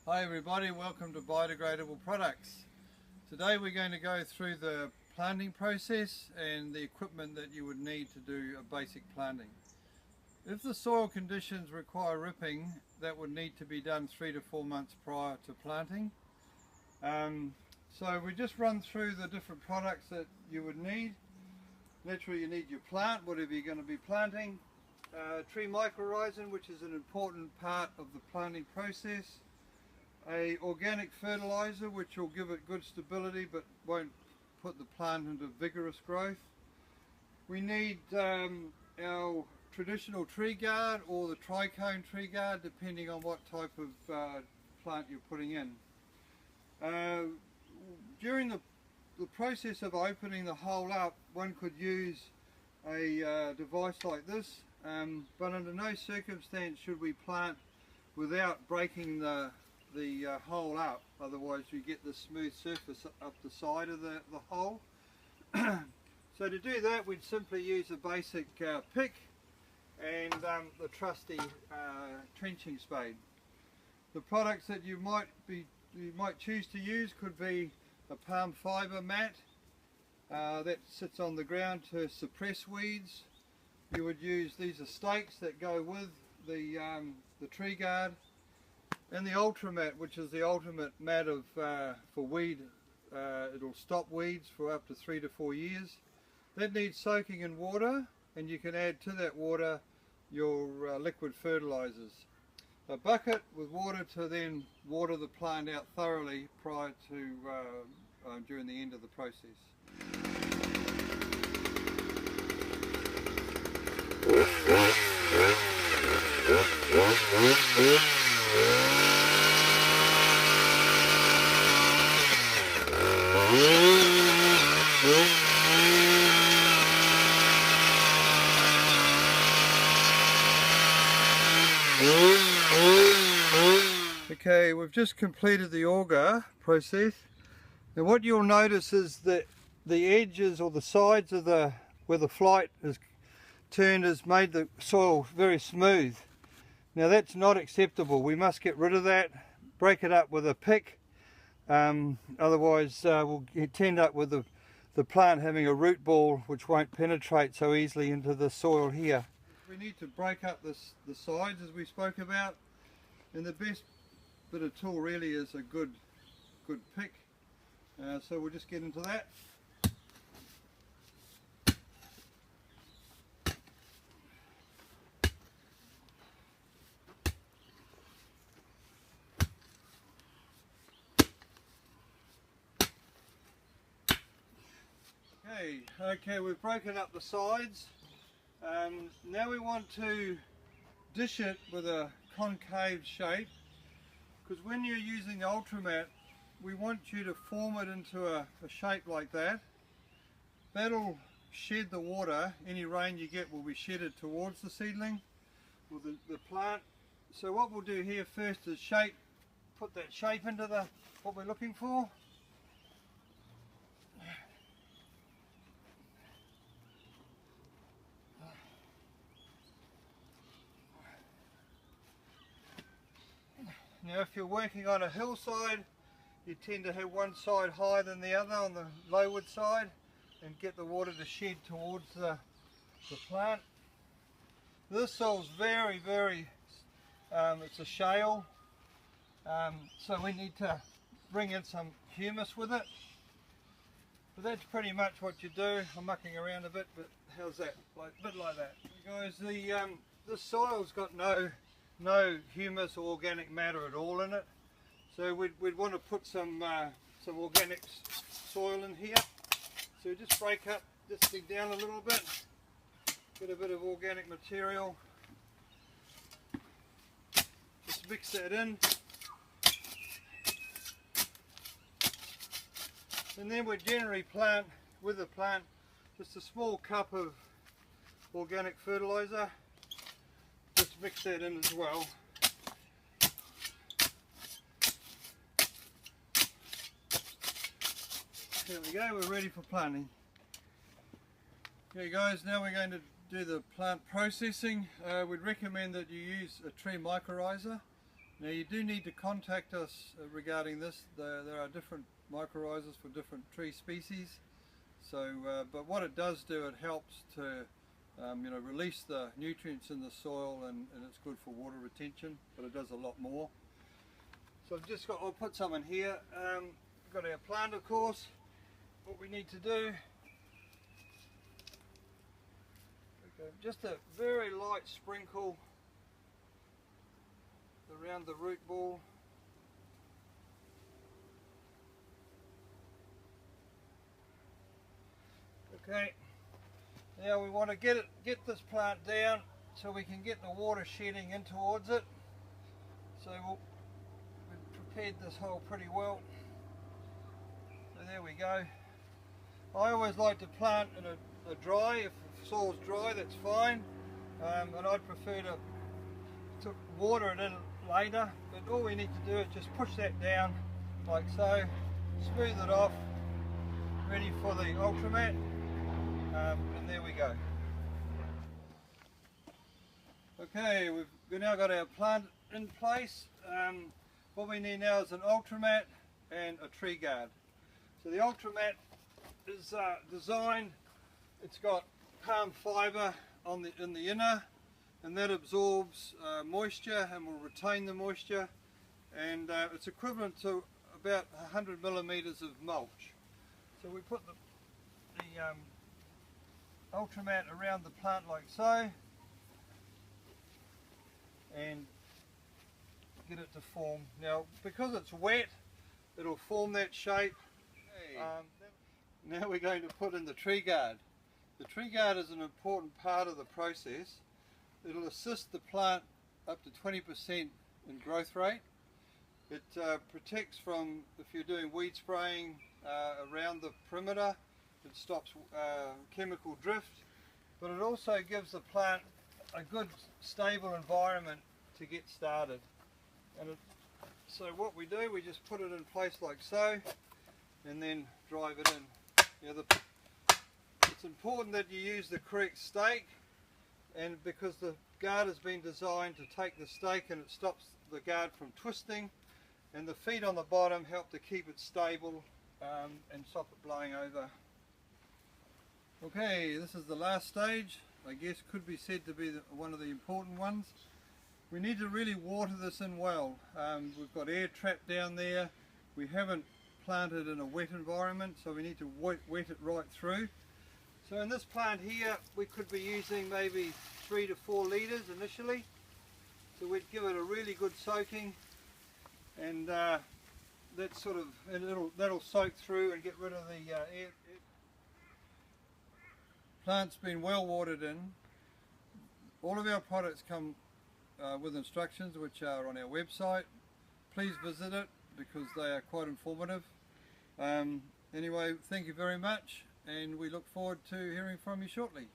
Hi everybody, welcome to Biodegradable Products. Today we're going to go through the planting process and the equipment that you would need to do a basic planting. If the soil conditions require ripping, that would need to be done 3 to 4 months prior to planting. So we just run through the different products that you would need. Naturally you need your plant, whatever you're going to be planting. Tree mycorrhizin, which is an important part of the planting process. A organic fertilizer which will give it good stability but won't put the plant into vigorous growth. We need our traditional tree guard or the trichome tree guard, depending on what type of plant you're putting in. During the process of opening the hole up, one could use a device like this, but under no circumstance should we plant without breaking the hole up, otherwise you get the smooth surface up the side of the hole. So to do that we'd simply use a basic pick and the trusty trenching spade. The products that you might choose to use could be a palm fibre mat that sits on the ground to suppress weeds. You would use, these are stakes that go with the tree guard. And the UltraMat, which is the ultimate mat for weed, it'll stop weeds for up to 3 to 4 years. That needs soaking in water, and you can add to that water your liquid fertilizers. A bucket with water to then water the plant out thoroughly prior to during the end of the process. Okay, we've just completed the auger process. Now what you'll notice is that the edges or the sides of where the flight is turned has made the soil very smooth. Now that's not acceptable. We must get rid of that, break it up with a pick, otherwise we'll end up with the plant having a root ball which won't penetrate so easily into the soil here. We need to break up the sides as we spoke about, and the best bit of tool really is a good pick. So we'll just get into that. Okay, we've broken up the sides. Now we want to dish it with a concave shape, because when you're using the UltraMat, we want you to form it into a shape like that. That'll shed the water. Any rain you get will be shedded towards the seedling or the plant. So what we'll do here first is put that shape into what we're looking for. Now if you're working on a hillside, you tend to have one side higher than the other on the lowwood side and get the water to shed towards the plant. This soil's very, it's a shale, so we need to bring in some humus with it. But that's pretty much what you do. I'm mucking around a bit, but how's that? A bit like that. Guys, this soil's got no humus or organic matter at all in it, so we'd want to put some organic soil in here. So just break up this thing down a little bit, get a bit of organic material, just mix that in, and then we generally plant with the plant just a small cup of organic fertilizer. Just mix that in as well. There we go, we're ready for planting. Okay guys, now we're going to do the plant processing. We'd recommend that you use a tree mycorrhizer. Now you do need to contact us regarding this. There are different mycorrhizas for different tree species. So, but what it does do, it helps to release the nutrients in the soil, and it's good for water retention, but it does a lot more. So I'll put some in here. We've got our plant, of course. What we need to do, just a very light sprinkle around the root ball. Okay, now we want to get this plant down so we can get the water shedding in towards it. So we've prepared this hole pretty well. So there we go. I always like to plant in a dry. If the soil's dry, that's fine. And I'd prefer to water it in later. But all we need to do is just push that down like so, smooth it off, ready for the UltraMat. And there we go. Okay, we've now got our plant in place. What we need now is an UltraMat and a tree guard. So the UltraMat is designed, it's got palm fibre in the inner, and that absorbs moisture and will retain the moisture, and it's equivalent to about 100 millimeters of mulch. So we put the UltraMat around the plant like so, and get it to form. Now because it's wet, it'll form that shape. Now we're going to put in the tree guard. The tree guard is an important part of the process. It'll assist the plant up to 20% in growth rate. It protects from, if you're doing weed spraying around the perimeter, it stops chemical drift, but it also gives the plant a good stable environment to get started. And so what we do, we just put it in place like so, and then drive it in. Now it's important that you use the correct stake, and because the guard has been designed to take the stake and it stops the guard from twisting, and the feet on the bottom help to keep it stable and stop it blowing over. Okay, this is the last stage. I guess could be said to be one of the important ones. We need to really water this in well. We've got air trapped down there. We haven't planted in a wet environment, so we need to wet it right through. So in this plant here, we could be using maybe 3 to 4 litres initially. So we'd give it a really good soaking, and that'll soak through and get rid of the air. Plant's been well watered in. All of our products come with instructions which are on our website. Please visit it because they are quite informative. Anyway, thank you very much, and we look forward to hearing from you shortly.